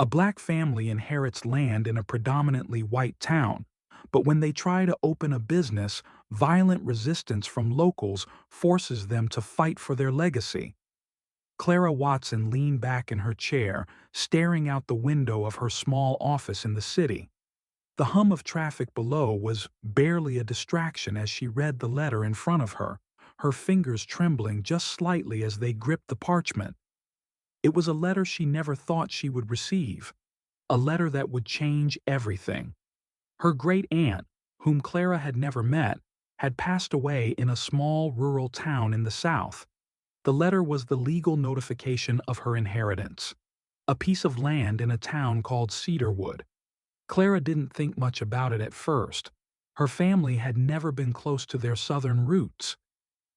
A black family inherits land in a predominantly white town, but when they try to open a business, violent resistance from locals forces them to fight for their legacy. Clara Watson leaned back in her chair, staring out the window of her small office in the city. The hum of traffic below was barely a distraction as she read the letter in front of her fingers trembling just slightly as they gripped the parchment. It was a letter she never thought she would receive, a letter that would change everything. Her great-aunt, whom Clara had never met, had passed away in a small rural town in the South. The letter was the legal notification of her inheritance, a piece of land in a town called Cedarwood. Clara didn't think much about it at first. Her family had never been close to their southern roots.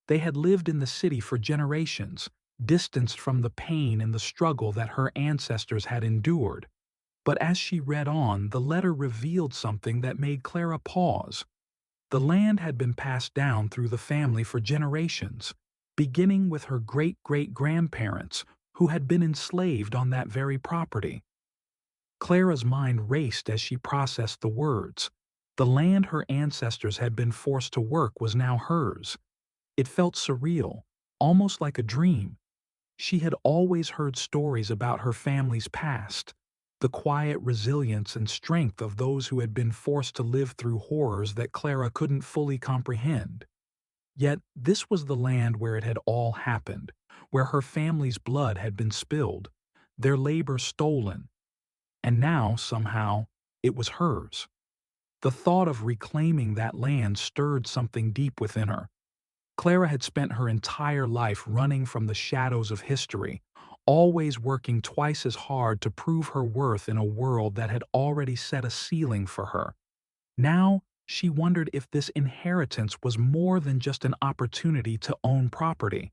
They had lived in the city for generations, distanced from the pain and the struggle that her ancestors had endured. But as she read on, the letter revealed something that made Clara pause. The land had been passed down through the family for generations, beginning with her great-great-grandparents, who had been enslaved on that very property. Clara's mind raced as she processed the words. The land her ancestors had been forced to work was now hers. It felt surreal, almost like a dream. She had always heard stories about her family's past, the quiet resilience and strength of those who had been forced to live through horrors that Clara couldn't fully comprehend. Yet this was the land where it had all happened, where her family's blood had been spilled, their labor stolen, and now, somehow, it was hers. The thought of reclaiming that land stirred something deep within her. Clara had spent her entire life running from the shadows of history, always working twice as hard to prove her worth in a world that had already set a ceiling for her. Now, she wondered if this inheritance was more than just an opportunity to own property.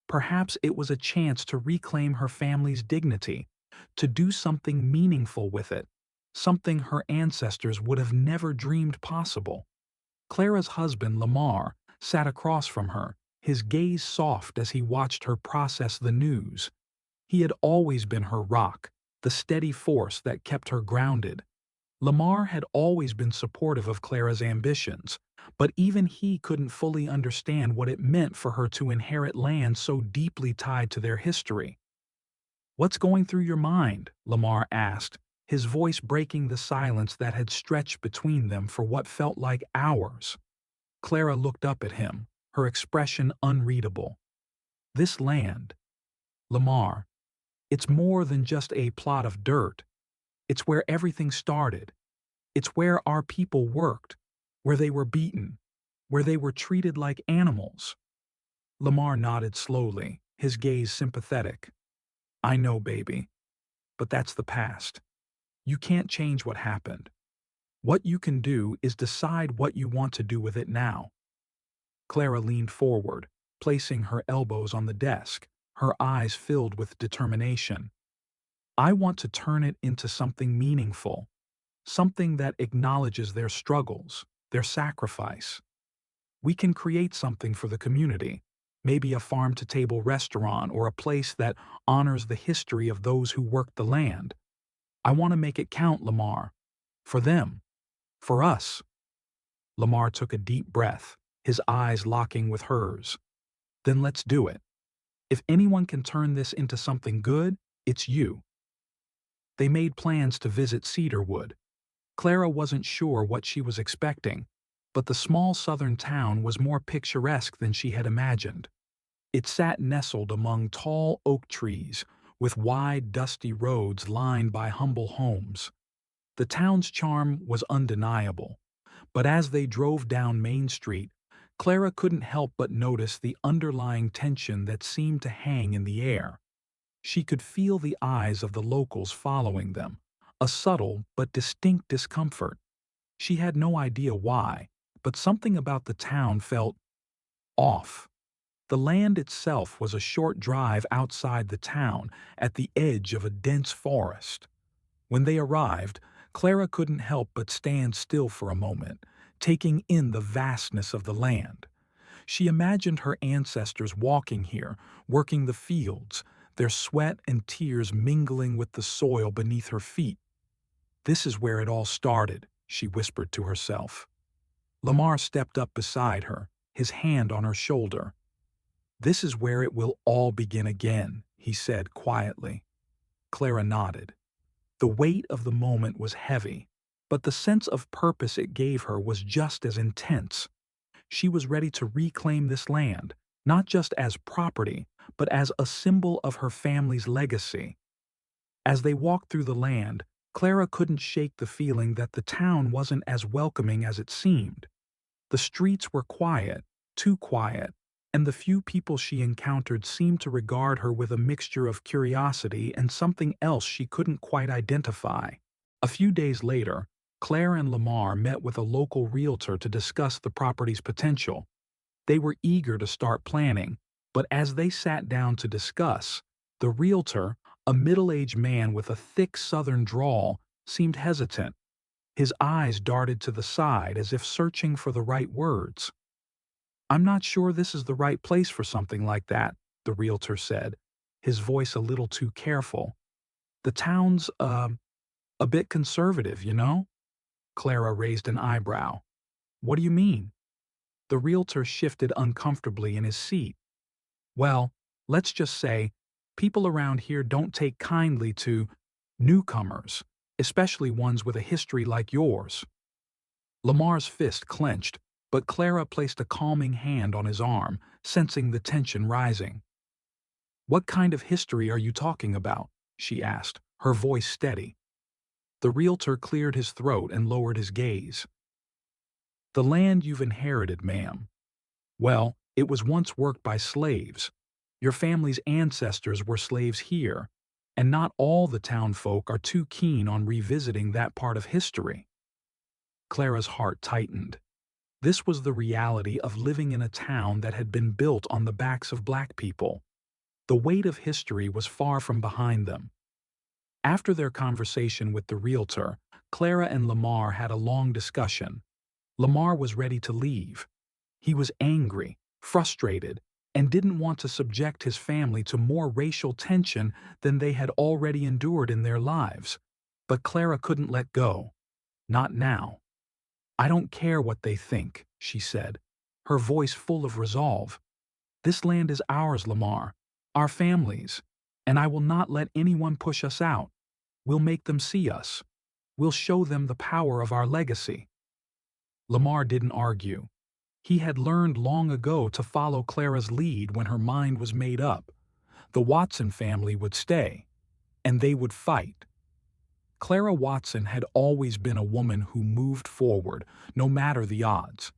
Perhaps it was a chance to reclaim her family's dignity, to do something meaningful with it, something her ancestors would have never dreamed possible. Clara's husband, Lamar, sat across from her, his gaze soft as he watched her process the news. He had always been her rock, the steady force that kept her grounded. Lamar had always been supportive of Clara's ambitions, but even he couldn't fully understand what it meant for her to inherit land so deeply tied to their history. "What's going through your mind?" Lamar asked, his voice breaking the silence that had stretched between them for what felt like hours. Clara looked up at him, her expression unreadable. "This land, Lamar, it's more than just a plot of dirt. It's where everything started. It's where our people worked, where they were beaten, where they were treated like animals." Lamar nodded slowly, his gaze sympathetic. "I know, baby, but that's the past. You can't change what happened. What you can do is decide what you want to do with it now." Clara leaned forward, placing her elbows on the desk, her eyes filled with determination. "I want to turn it into something meaningful, something that acknowledges their struggles, their sacrifice. We can create something for the community, maybe a farm-to-table restaurant or a place that honors the history of those who worked the land. I want to make it count, Lamar. For them. For us." Lamar took a deep breath, his eyes locking with hers. "Then let's do it. If anyone can turn this into something good, it's you." They made plans to visit Cedarwood. Clara wasn't sure what she was expecting, but the small southern town was more picturesque than she had imagined. It sat nestled among tall oak trees, with wide, dusty roads lined by humble homes. The town's charm was undeniable, but as they drove down Main Street, Clara couldn't help but notice the underlying tension that seemed to hang in the air. She could feel the eyes of the locals following them, a subtle but distinct discomfort. She had no idea why, but something about the town felt off. The land itself was a short drive outside the town, at the edge of a dense forest. When they arrived, Clara couldn't help but stand still for a moment, taking in the vastness of the land. She imagined her ancestors walking here, working the fields, their sweat and tears mingling with the soil beneath her feet. "This is where it all started," she whispered to herself. Lamar stepped up beside her, his hand on her shoulder. "This is where it will all begin again," he said quietly. Clara nodded. The weight of the moment was heavy, but the sense of purpose it gave her was just as intense. She was ready to reclaim this land, not just as property, but as a symbol of her family's legacy. As they walked through the land, Clara couldn't shake the feeling that the town wasn't as welcoming as it seemed. The streets were quiet, too quiet, and the few people she encountered seemed to regard her with a mixture of curiosity and something else she couldn't quite identify. A few days later, Claire and Lamar met with a local realtor to discuss the property's potential. They were eager to start planning, but as they sat down to discuss, the realtor, a middle-aged man with a thick southern drawl, seemed hesitant. His eyes darted to the side as if searching for the right words. "I'm not sure this is the right place for something like that," the realtor said, his voice a little too careful. "The town's, a bit conservative, you know?" Clara raised an eyebrow. "What do you mean?" The realtor shifted uncomfortably in his seat. "Well, let's just say, people around here don't take kindly to newcomers, especially ones with a history like yours." Lamar's fist clenched, but Clara placed a calming hand on his arm, sensing the tension rising. "What kind of history are you talking about?" she asked, her voice steady. The realtor cleared his throat and lowered his gaze. "The land you've inherited, ma'am. Well, it was once worked by slaves. Your family's ancestors were slaves here, and not all the town folk are too keen on revisiting that part of history." Clara's heart tightened. This was the reality of living in a town that had been built on the backs of black people. The weight of history was far from behind them. After their conversation with the realtor, Clara and Lamar had a long discussion. Lamar was ready to leave. He was angry, frustrated, and didn't want to subject his family to more racial tension than they had already endured in their lives. But Clara couldn't let go. Not now. "I don't care what they think," she said, her voice full of resolve. "This land is ours, Lamar, our families, and I will not let anyone push us out. We'll make them see us. We'll show them the power of our legacy." Lamar didn't argue. He had learned long ago to follow Clara's lead when her mind was made up. The Watson family would stay, and they would fight. Clara Watson had always been a woman who moved forward, no matter the odds.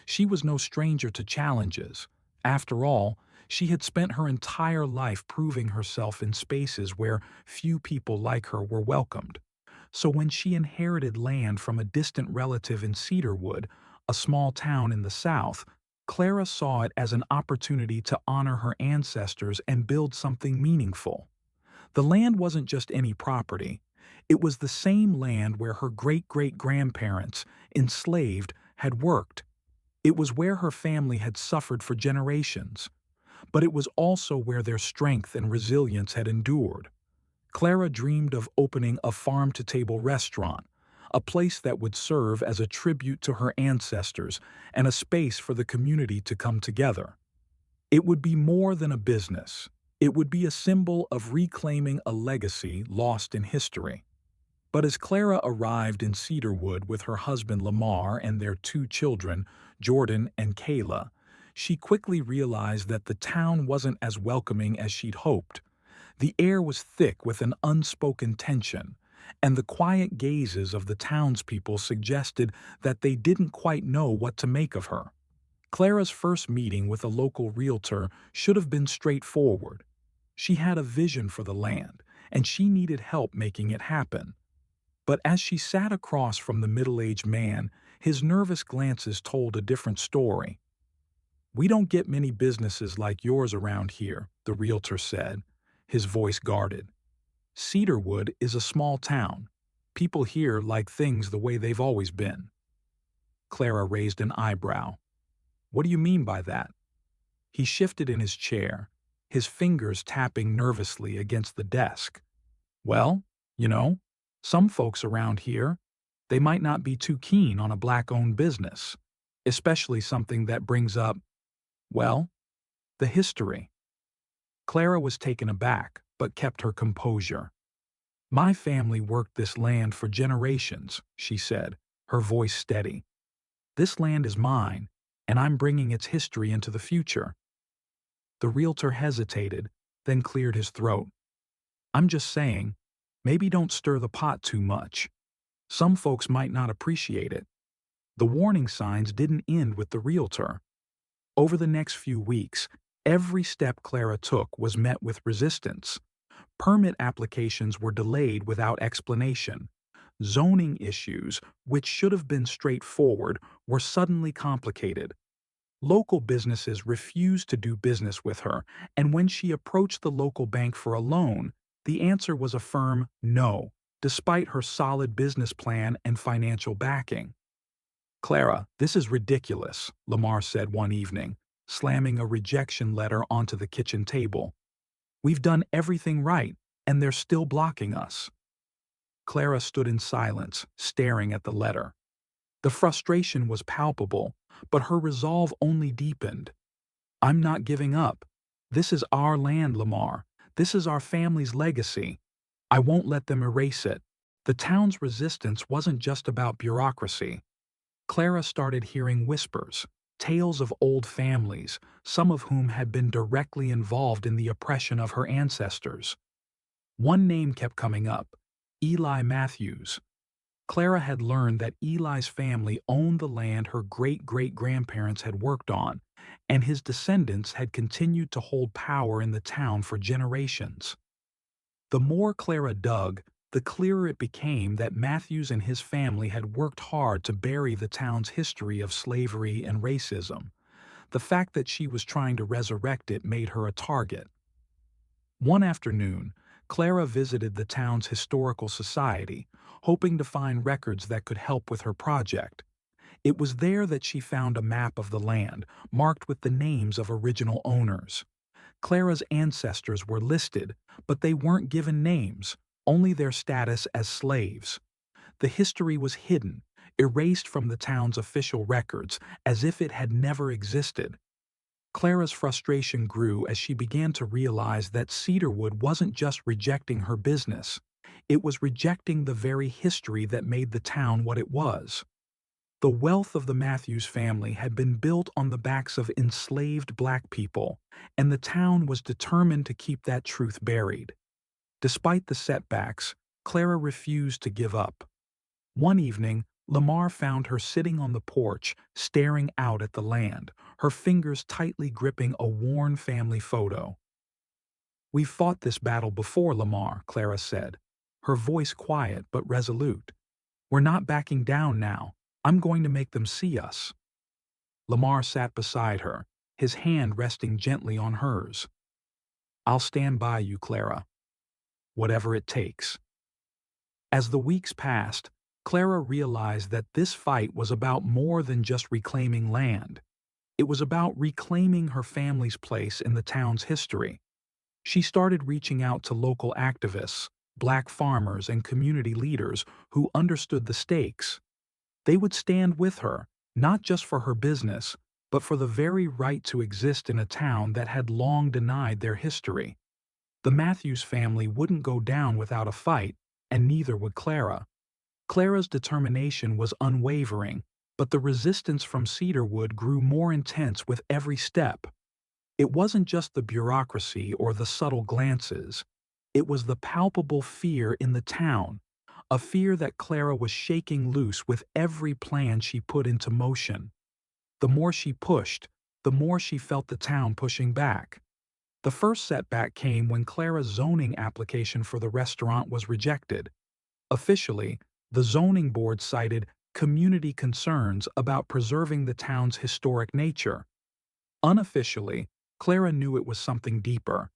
She was no stranger to challenges. After all, she had spent her entire life proving herself in spaces where few people like her were welcomed. So when she inherited land from a distant relative in Cedarwood, a small town in the South, Clara saw it as an opportunity to honor her ancestors and build something meaningful. The land wasn't just any property. It was the same land where her great-great-grandparents, enslaved, had worked. It was where her family had suffered for generations. But it was also where their strength and resilience had endured. Clara dreamed of opening a farm-to-table restaurant, a place that would serve as a tribute to her ancestors and a space for the community to come together. It would be more than a business. It would be a symbol of reclaiming a legacy lost in history. But as Clara arrived in Cedarwood with her husband Lamar and their two children, Jordan and Kayla, she quickly realized that the town wasn't as welcoming as she'd hoped. The air was thick with an unspoken tension, and the quiet gazes of the townspeople suggested that they didn't quite know what to make of her. Clara's first meeting with a local realtor should have been straightforward. She had a vision for the land, and she needed help making it happen. But as she sat across from the middle-aged man, his nervous glances told a different story. "We don't get many businesses like yours around here," the realtor said, his voice guarded. "Cedarwood is a small town. People here like things the way they've always been." Clara raised an eyebrow. "What do you mean by that?" He shifted in his chair, his fingers tapping nervously against the desk. Well, you know, some folks around here, they might not be too keen on a black-owned business, especially something that brings up, well, the history. Clara was taken aback, but kept her composure. My family worked this land for generations, she said, her voice steady. This land is mine, and I'm bringing its history into the future. The realtor hesitated, then cleared his throat. I'm just saying, maybe don't stir the pot too much. Some folks might not appreciate it. The warning signs didn't end with the realtor. Over the next few weeks, every step Clara took was met with resistance. Permit applications were delayed without explanation. Zoning issues, which should have been straightforward, were suddenly complicated. Local businesses refused to do business with her, and when she approached the local bank for a loan, the answer was a firm no, despite her solid business plan and financial backing. Clara, this is ridiculous, Lamar said one evening, slamming a rejection letter onto the kitchen table. We've done everything right, and they're still blocking us. Clara stood in silence, staring at the letter. The frustration was palpable, but her resolve only deepened. I'm not giving up. This is our land, Lamar. This is our family's legacy. I won't let them erase it. The town's resistance wasn't just about bureaucracy. Clara started hearing whispers, tales of old families, some of whom had been directly involved in the oppression of her ancestors. One name kept coming up, Eli Matthews. Clara had learned that Eli's family owned the land her great-great-grandparents had worked on, and his descendants had continued to hold power in the town for generations. The more Clara dug, the clearer it became that Matthews and his family had worked hard to bury the town's history of slavery and racism. The fact that she was trying to resurrect it made her a target. One afternoon, Clara visited the town's historical society, hoping to find records that could help with her project. It was there that she found a map of the land, marked with the names of original owners. Clara's ancestors were listed, but they weren't given names, only their status as slaves. The history was hidden, erased from the town's official records, as if it had never existed. Clara's frustration grew as she began to realize that Cedarwood wasn't just rejecting her business, it was rejecting the very history that made the town what it was. The wealth of the Matthews family had been built on the backs of enslaved black people, and the town was determined to keep that truth buried. Despite the setbacks, Clara refused to give up. One evening, Lamar found her sitting on the porch, staring out at the land, her fingers tightly gripping a worn family photo. "We've fought this battle before, Lamar," Clara said, her voice quiet but resolute. "We're not backing down now. I'm going to make them see us." Lamar sat beside her, his hand resting gently on hers. "I'll stand by you, Clara. Whatever it takes." As the weeks passed, Clara realized that this fight was about more than just reclaiming land. It was about reclaiming her family's place in the town's history. She started reaching out to local activists, black farmers, and community leaders who understood the stakes. They would stand with her, not just for her business, but for the very right to exist in a town that had long denied their history. The Matthews family wouldn't go down without a fight, and neither would Clara. Clara's determination was unwavering, but the resistance from Cedarwood grew more intense with every step. It wasn't just the bureaucracy or the subtle glances. It was the palpable fear in the town, a fear that Clara was shaking loose with every plan she put into motion. The more she pushed, the more she felt the town pushing back. The first setback came when Clara's zoning application for the restaurant was rejected. Officially, the zoning board cited community concerns about preserving the town's historic nature. Unofficially, Clara knew it was something deeper.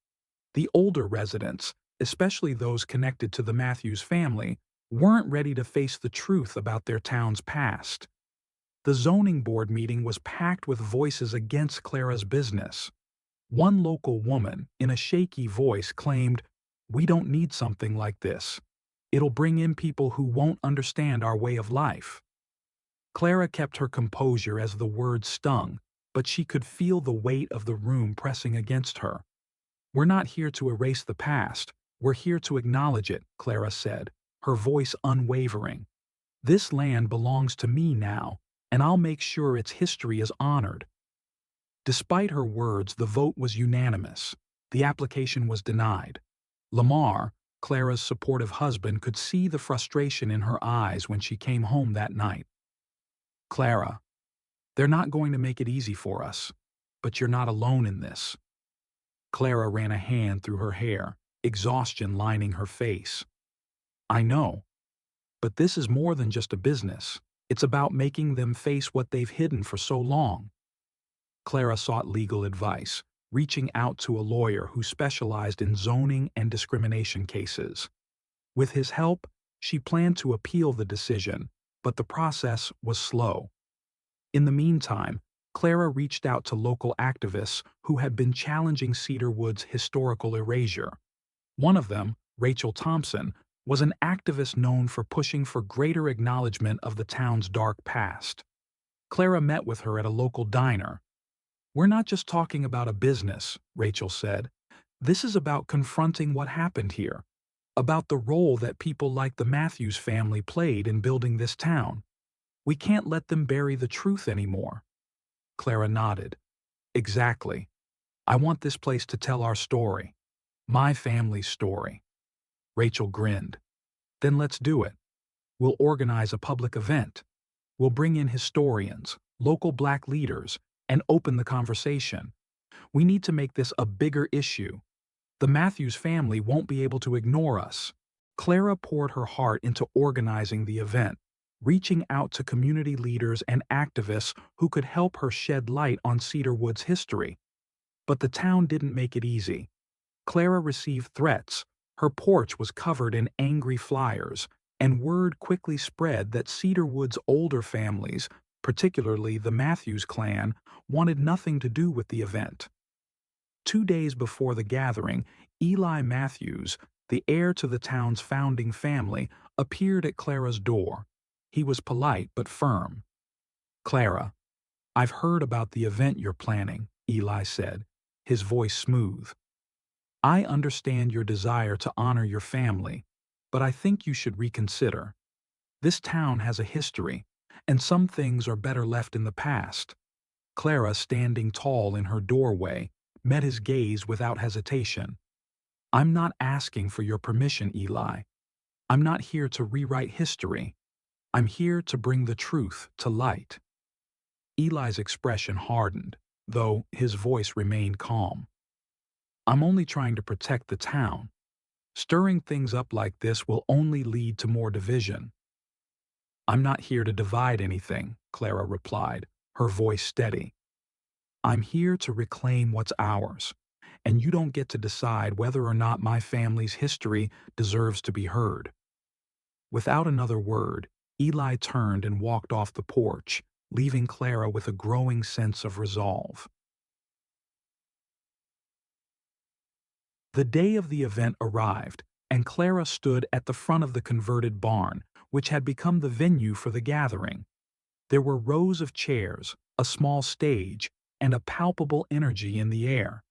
The older residents, especially those connected to the Matthews family, weren't ready to face the truth about their town's past. The zoning board meeting was packed with voices against Clara's business. One local woman, in a shaky voice, claimed, "We don't need something like this. It'll bring in people who won't understand our way of life." Clara kept her composure as the words stung, but she could feel the weight of the room pressing against her. "We're not here to erase the past. We're here to acknowledge it," Clara said, her voice unwavering. "This land belongs to me now, and I'll make sure its history is honored." Despite her words, the vote was unanimous. The application was denied. Lamar, Clara's supportive husband, could see the frustration in her eyes when she came home that night. "Clara, they're not going to make it easy for us, but you're not alone in this." Clara ran a hand through her hair, exhaustion lining her face. "I know, but this is more than just a business. It's about making them face what they've hidden for so long." Clara sought legal advice, reaching out to a lawyer who specialized in zoning and discrimination cases. With his help, she planned to appeal the decision, but the process was slow. In the meantime, Clara reached out to local activists who had been challenging Cedarwood's historical erasure. One of them, Rachel Thompson, was an activist known for pushing for greater acknowledgement of the town's dark past. Clara met with her at a local diner. "We're not just talking about a business," Rachel said. "This is about confronting what happened here, about the role that people like the Matthews family played in building this town. We can't let them bury the truth anymore." Clara nodded. "Exactly. I want this place to tell our story. My family's story." Rachel grinned. "Then let's do it. We'll organize a public event. We'll bring in historians, local Black leaders, and open the conversation. We need to make this a bigger issue. The Matthews family won't be able to ignore us." Clara poured her heart into organizing the event, reaching out to community leaders and activists who could help her shed light on Cedarwood's history. But the town didn't make it easy. Clara received threats. Her porch was covered in angry flyers, and word quickly spread that Cedarwood's older families, particularly the Matthews clan, wanted nothing to do with the event. 2 days before the gathering, Eli Matthews, the heir to the town's founding family, appeared at Clara's door. He was polite but firm. "Clara, I've heard about the event you're planning," Eli said, his voice smooth. "I understand your desire to honor your family, but I think you should reconsider. This town has a history, and some things are better left in the past." Clara, standing tall in her doorway, met his gaze without hesitation. "I'm not asking for your permission, Eli. I'm not here to rewrite history. I'm here to bring the truth to light." Eli's expression hardened, though his voice remained calm. "I'm only trying to protect the town. Stirring things up like this will only lead to more division." "I'm not here to divide anything," Clara replied, her voice steady. "I'm here to reclaim what's ours, and you don't get to decide whether or not my family's history deserves to be heard." Without another word, Eli turned and walked off the porch, leaving Clara with a growing sense of resolve. The day of the event arrived, and Clara stood at the front of the converted barn, which had become the venue for the gathering. There were rows of chairs, a small stage, and a palpable energy in the air.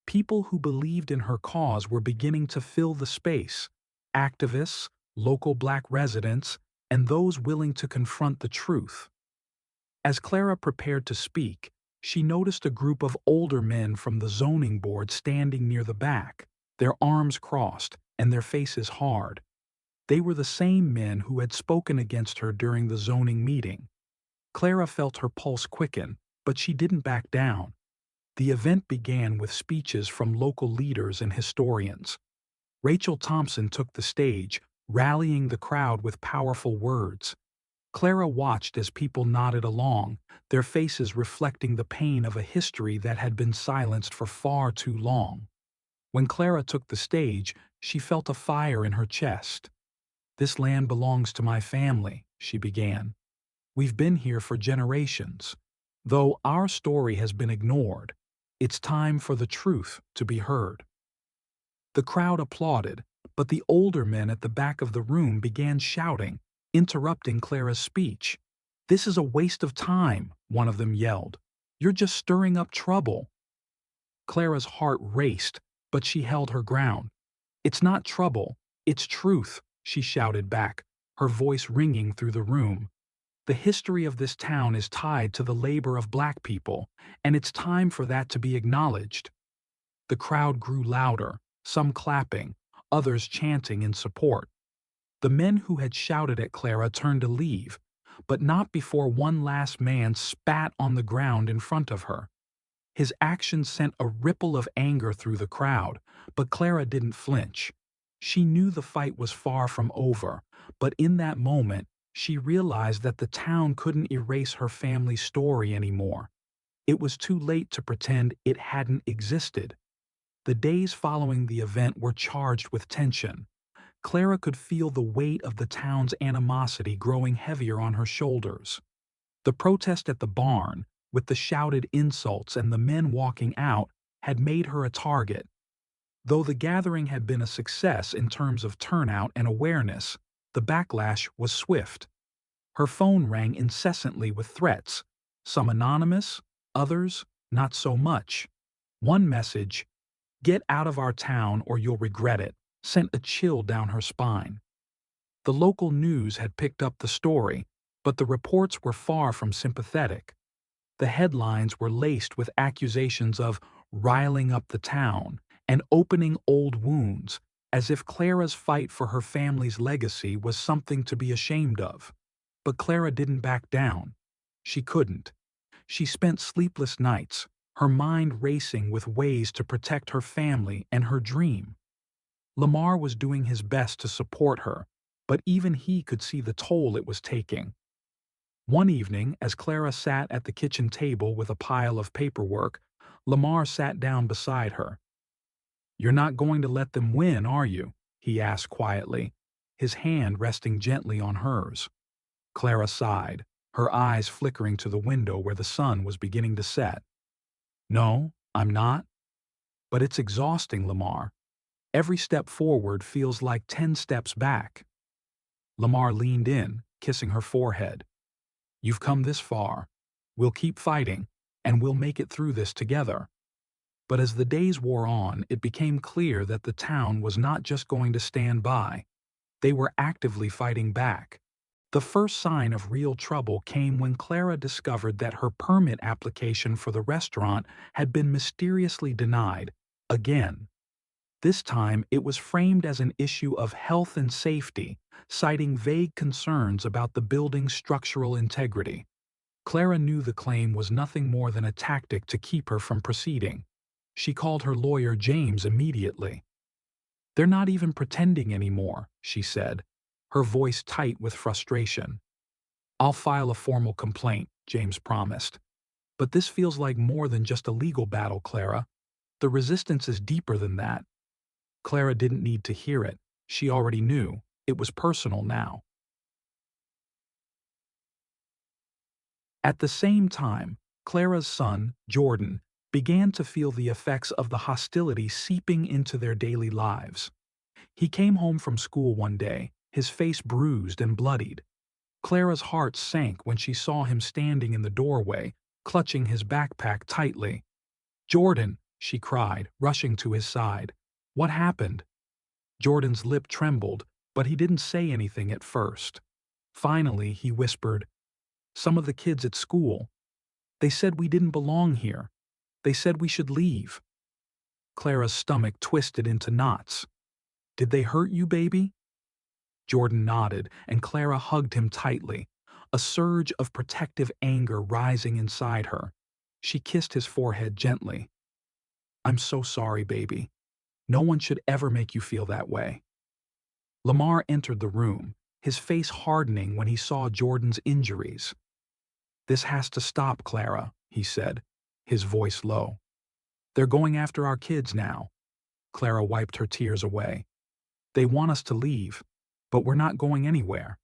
People who believed in her cause were beginning to fill the space: activists, local Black residents, and those willing to confront the truth. As Clara prepared to speak, she noticed a group of older men from the zoning board standing near the back, their arms crossed and their faces hard. They were the same men who had spoken against her during the zoning meeting. Clara felt her pulse quicken, but she didn't back down. The event began with speeches from local leaders and historians. Rachel Thompson took the stage, rallying the crowd with powerful words. Clara watched as people nodded along, their faces reflecting the pain of a history that had been silenced for far too long. When Clara took the stage, she felt a fire in her chest. "This land belongs to my family," she began. "We've been here for generations. Though our story has been ignored, It's time for the truth to be heard. The crowd applauded, but the older men at the back of the room began shouting, interrupting Clara's speech. "This is a waste of time," one of them yelled. "You're just stirring up trouble." Clara's heart raced, but she held her ground. "It's not trouble, it's truth," she shouted back, her voice ringing through the room. "The history of this town is tied to the labor of black people, and it's time for that to be acknowledged." The crowd grew louder, some clapping, others chanting in support. The men who had shouted at Clara turned to leave, but not before one last man spat on the ground in front of her. His action sent a ripple of anger through the crowd, but Clara didn't flinch. She knew the fight was far from over, but in that moment, she realized that the town couldn't erase her family's story anymore. It was too late to pretend it hadn't existed. The days following the event were charged with tension. Clara could feel the weight of the town's animosity growing heavier on her shoulders. The protest at the barn, with the shouted insults and the men walking out, had made her a target. Though the gathering had been a success in terms of turnout and awareness, the backlash was swift. Her phone rang incessantly with threats, some anonymous, others not so much. One message, "Get out of our town or you'll regret it," sent a chill down her spine. The local news had picked up the story, but the reports were far from sympathetic. The headlines were laced with accusations of riling up the town and opening old wounds, as if Clara's fight for her family's legacy was something to be ashamed of. But Clara didn't back down. She couldn't. She spent sleepless nights, her mind racing with ways to protect her family and her dream. Lamar was doing his best to support her, but even he could see the toll it was taking. One evening, as Clara sat at the kitchen table with a pile of paperwork, Lamar sat down beside her. "You're not going to let them win, are you?" he asked quietly, his hand resting gently on hers. Clara sighed, her eyes flickering to the window where the sun was beginning to set. "No, I'm not. But it's exhausting, Lamar. Every step forward feels like 10 steps back." Lamar leaned in, kissing her forehead. "You've come this far. We'll keep fighting, and we'll make it through this together." But as the days wore on, it became clear that the town was not just going to stand by. They were actively fighting back. The first sign of real trouble came when Clara discovered that her permit application for the restaurant had been mysteriously denied, again. This time, it was framed as an issue of health and safety, citing vague concerns about the building's structural integrity. Clara knew the claim was nothing more than a tactic to keep her from proceeding. She called her lawyer James immediately. "They're not even pretending anymore," she said, her voice tight with frustration. "I'll file a formal complaint," James promised. "But this feels like more than just a legal battle, Clara. The resistance is deeper than that." Clara didn't need to hear it. She already knew. It was personal now. At the same time, Clara's son, Jordan, began to feel the effects of the hostility seeping into their daily lives. He came home from school one day, his face bruised and bloodied. Clara's heart sank when she saw him standing in the doorway, clutching his backpack tightly. "Jordan," she cried, rushing to his side. "What happened?" Jordan's lip trembled, but he didn't say anything at first. Finally, he whispered, "Some of the kids at school. They said we didn't belong here. They said we should leave." Clara's stomach twisted into knots. "Did they hurt you, baby?" Jordan nodded, and Clara hugged him tightly, a surge of protective anger rising inside her. She kissed his forehead gently. "I'm so sorry, baby. No one should ever make you feel that way." Lamar entered the room, his face hardening when he saw Jordan's injuries. "This has to stop, Clara," he said, his voice low. "They're going after our kids now." Clara wiped her tears away. "They want us to leave, but we're not going anywhere."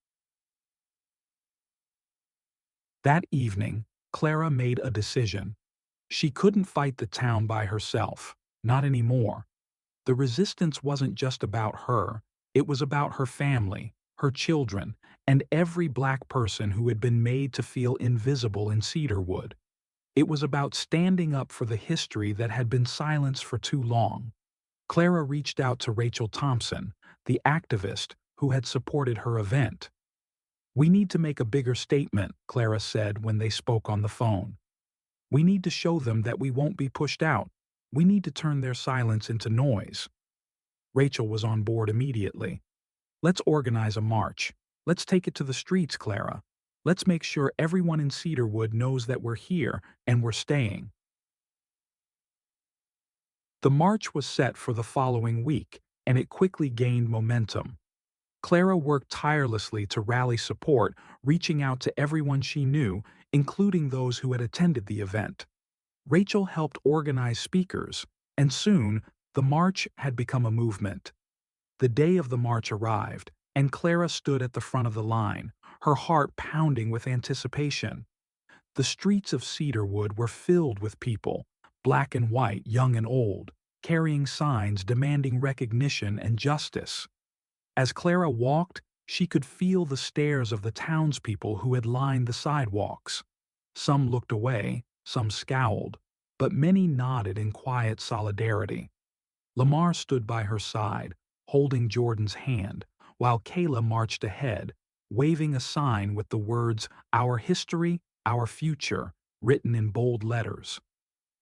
That evening, Clara made a decision. She couldn't fight the town by herself, not anymore. The resistance wasn't just about her, it was about her family, her children, and every black person who had been made to feel invisible in Cedarwood. It was about standing up for the history that had been silenced for too long. Clara reached out to Rachel Thompson, the activist who had supported her event. "We need to make a bigger statement," Clara said when they spoke on the phone. "We need to show them that we won't be pushed out. We need to turn their silence into noise." Rachel was on board immediately. "Let's organize a march. Let's take it to the streets, Clara. Let's make sure everyone in Cedarwood knows that we're here and we're staying." The march was set for the following week, and it quickly gained momentum. Clara worked tirelessly to rally support, reaching out to everyone she knew, including those who had attended the event. Rachel helped organize speakers, and soon the march had become a movement. The day of the march arrived, and Clara stood at the front of the line, her heart pounding with anticipation. The streets of Cedarwood were filled with people, black and white, young and old, carrying signs demanding recognition and justice. As Clara walked, she could feel the stares of the townspeople who had lined the sidewalks. Some looked away, some scowled, but many nodded in quiet solidarity. Lamar stood by her side, holding Jordan's hand, while Kayla marched ahead, waving a sign with the words, "Our history, our future," written in bold letters.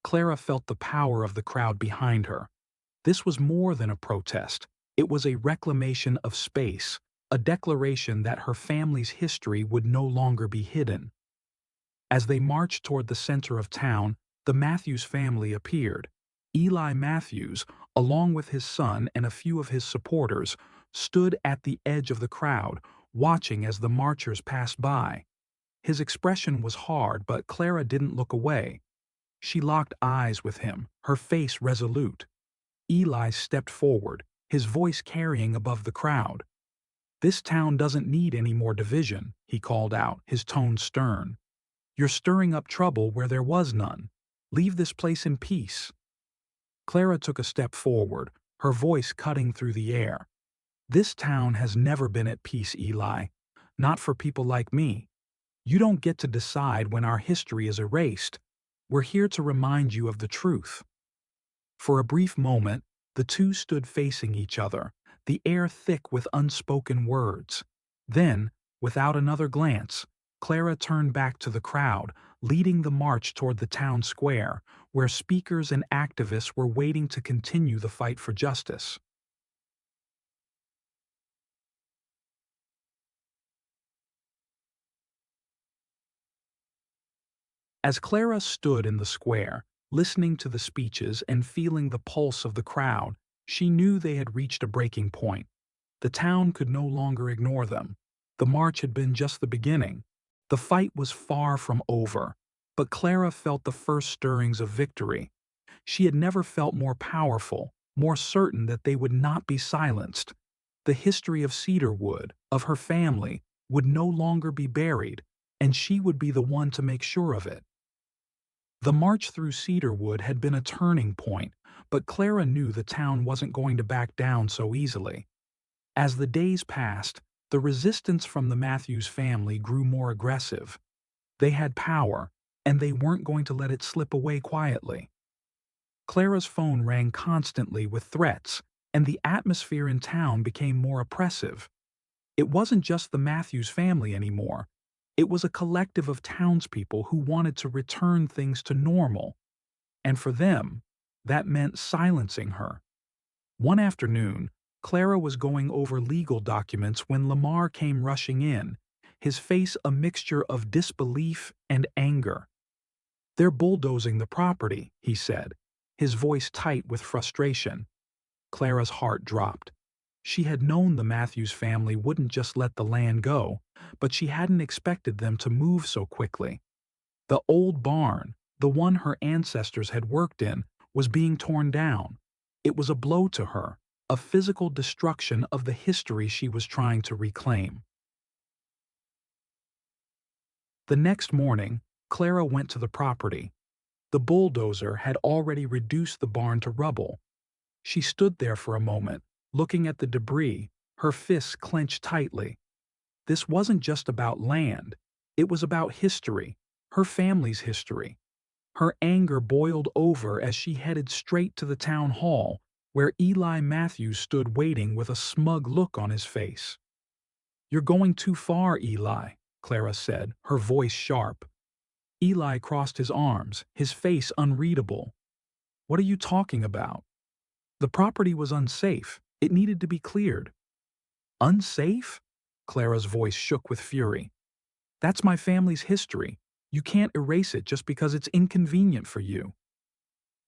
Clara felt the power of the crowd behind her. This was more than a protest. It was a reclamation of space, a declaration that her family's history would no longer be hidden. As they marched toward the center of town, the Matthews family appeared. Eli Matthews, along with his son and a few of his supporters, stood at the edge of the crowd, watching as the marchers passed by. His expression was hard, but Clara didn't look away. She locked eyes with him, her face resolute. Eli stepped forward, his voice carrying above the crowd. "This town doesn't need any more division," he called out, his tone stern. "You're stirring up trouble where there was none. Leave this place in peace." Clara took a step forward, her voice cutting through the air. "This town has never been at peace, Eli. Not for people like me. You don't get to decide when our history is erased. We're here to remind you of the truth." For a brief moment, the two stood facing each other, the air thick with unspoken words. Then, without another glance, Clara turned back to the crowd, leading the march toward the town square, where speakers and activists were waiting to continue the fight for justice. As Clara stood in the square, listening to the speeches and feeling the pulse of the crowd, she knew they had reached a breaking point. The town could no longer ignore them. The march had been just the beginning. The fight was far from over, but Clara felt the first stirrings of victory. She had never felt more powerful, more certain that they would not be silenced. The history of Cedarwood, of her family, would no longer be buried, and she would be the one to make sure of it. The march through Cedarwood had been a turning point, but Clara knew the town wasn't going to back down so easily. As the days passed, the resistance from the Matthews family grew more aggressive. They had power, and they weren't going to let it slip away quietly. Clara's phone rang constantly with threats, and the atmosphere in town became more oppressive. It wasn't just the Matthews family anymore. It was a collective of townspeople who wanted to return things to normal, and for them, that meant silencing her. One afternoon, Clara was going over legal documents when Lamar came rushing in, his face a mixture of disbelief and anger. "They're bulldozing the property," he said, his voice tight with frustration. Clara's heart dropped. She had known the Matthews family wouldn't just let the land go, but she hadn't expected them to move so quickly. The old barn, the one her ancestors had worked in, was being torn down. It was a blow to her, a physical destruction of the history she was trying to reclaim. The next morning, Clara went to the property. The bulldozer had already reduced the barn to rubble. She stood there for a moment, looking at the debris, her fists clenched tightly. This wasn't just about land. It was about history, her family's history. Her anger boiled over as she headed straight to the town hall, where Eli Matthews stood waiting with a smug look on his face. "You're going too far, Eli," Clara said, her voice sharp. Eli crossed his arms, his face unreadable. "What are you talking about?" "The property was unsafe. It needed to be cleared." "Unsafe?" Clara's voice shook with fury. "That's my family's history. You can't erase it just because it's inconvenient for you."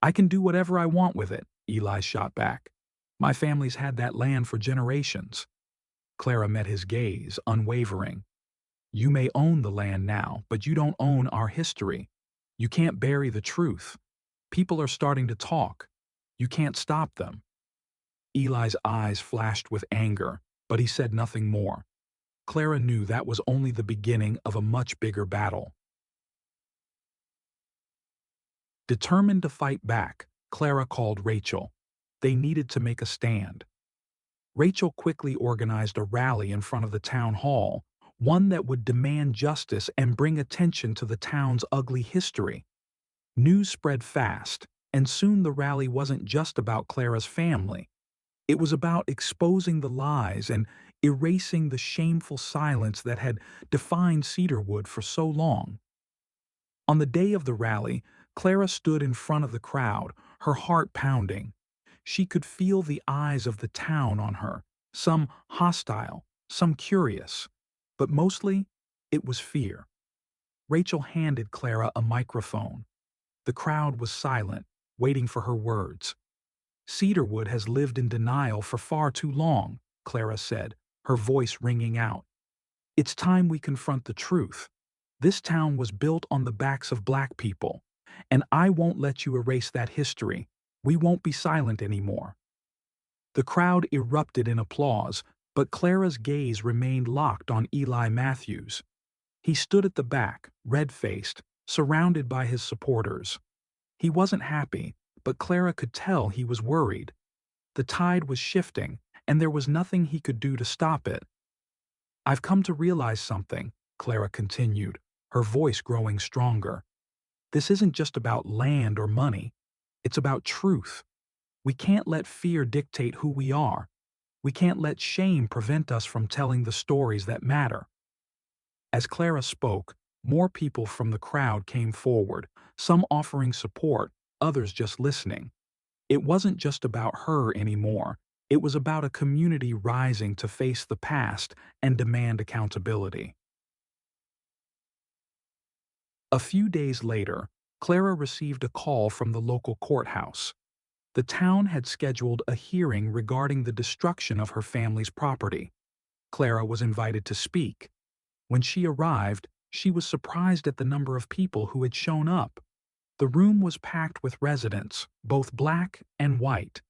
"I can do whatever I want with it," Eli shot back. "My family's had that land for generations." Clara met his gaze, unwavering. "You may own the land now, but you don't own our history. You can't bury the truth. People are starting to talk. You can't stop them." Eli's eyes flashed with anger, but he said nothing more. Clara knew that was only the beginning of a much bigger battle. Determined to fight back, Clara called Rachel. They needed to make a stand. Rachel quickly organized a rally in front of the town hall, one that would demand justice and bring attention to the town's ugly history. News spread fast, and soon the rally wasn't just about Clara's family. It was about exposing the lies and erasing the shameful silence that had defined Cedarwood for so long. On the day of the rally, Clara stood in front of the crowd, her heart pounding. She could feel the eyes of the town on her, some hostile, some curious, but mostly it was fear. Rachel handed Clara a microphone. The crowd was silent, waiting for her words. "Cedarwood has lived in denial for far too long," Clara said, her voice ringing out. "It's time we confront the truth. This town was built on the backs of black people, and I won't let you erase that history. We won't be silent anymore." The crowd erupted in applause, but Clara's gaze remained locked on Eli Matthews. He stood at the back, red-faced, surrounded by his supporters. He wasn't happy, but Clara could tell he was worried. The tide was shifting, and there was nothing he could do to stop it. "I've come to realize something," Clara continued, her voice growing stronger. "This isn't just about land or money. It's about truth. We can't let fear dictate who we are. We can't let shame prevent us from telling the stories that matter." As Clara spoke, more people from the crowd came forward, some offering support, others just listening. It wasn't just about her anymore. It was about a community rising to face the past and demand accountability. A few days later, Clara received a call from the local courthouse. The town had scheduled a hearing regarding the destruction of her family's property. Clara was invited to speak. When she arrived, she was surprised at the number of people who had shown up. The room was packed with residents, both black and white.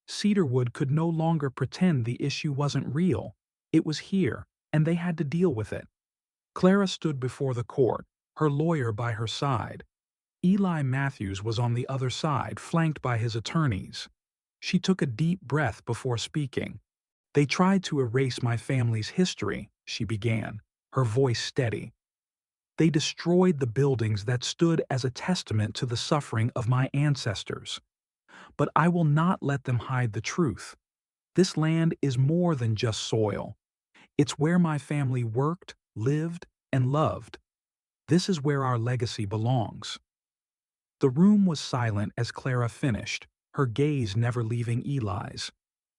Cedarwood could no longer pretend the issue wasn't real. It was here, and they had to deal with it. Clara stood before the court, her lawyer by her side. Eli Matthews was on the other side, flanked by his attorneys. She took a deep breath before speaking. "They tried to erase my family's history," she began, her voice steady. "They destroyed the buildings that stood as a testament to the suffering of my ancestors. But I will not let them hide the truth. This land is more than just soil. It's where my family worked, lived, and loved. This is where our legacy belongs." The room was silent as Clara finished, her gaze never leaving Eli's.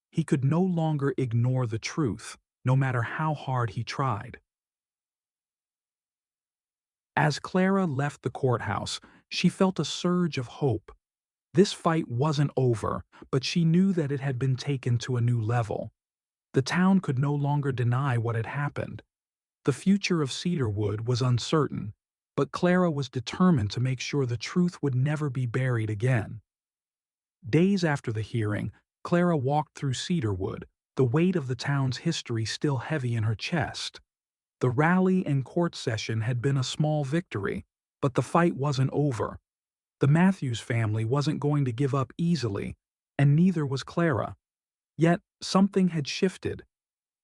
He could no longer ignore the truth, no matter how hard he tried. As Clara left the courthouse, she felt a surge of hope. This fight wasn't over, but she knew that it had been taken to a new level. The town could no longer deny what had happened. The future of Cedarwood was uncertain, but Clara was determined to make sure the truth would never be buried again. Days after the hearing, Clara walked through Cedarwood, the weight of the town's history still heavy in her chest. The rally and court session had been a small victory, but the fight wasn't over. The Matthews family wasn't going to give up easily, and neither was Clara. Yet something had shifted.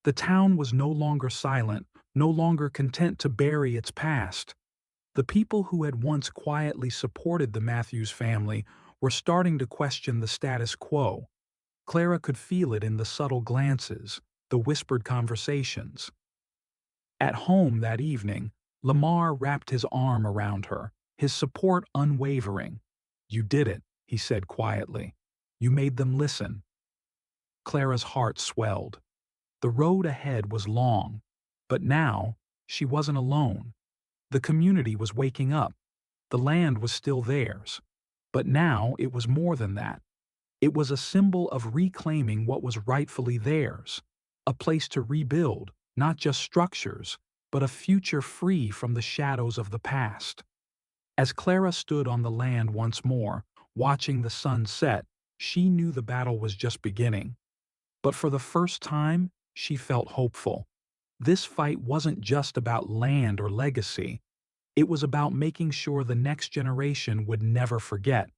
The town was no longer silent, no longer content to bury its past. The people who had once quietly supported the Matthews family were starting to question the status quo. Clara could feel it in the subtle glances, the whispered conversations. At home that evening, Lamar wrapped his arm around her, his support unwavering. "You did it," he said quietly. "You made them listen." Clara's heart swelled. The road ahead was long, but now she wasn't alone. The community was waking up. The land was still theirs. But now it was more than that. It was a symbol of reclaiming what was rightfully theirs, a place to rebuild, not just structures, but a future free from the shadows of the past. As Clara stood on the land once more, watching the sun set, she knew the battle was just beginning. But for the first time, she felt hopeful. This fight wasn't just about land or legacy. It was about making sure the next generation would never forget.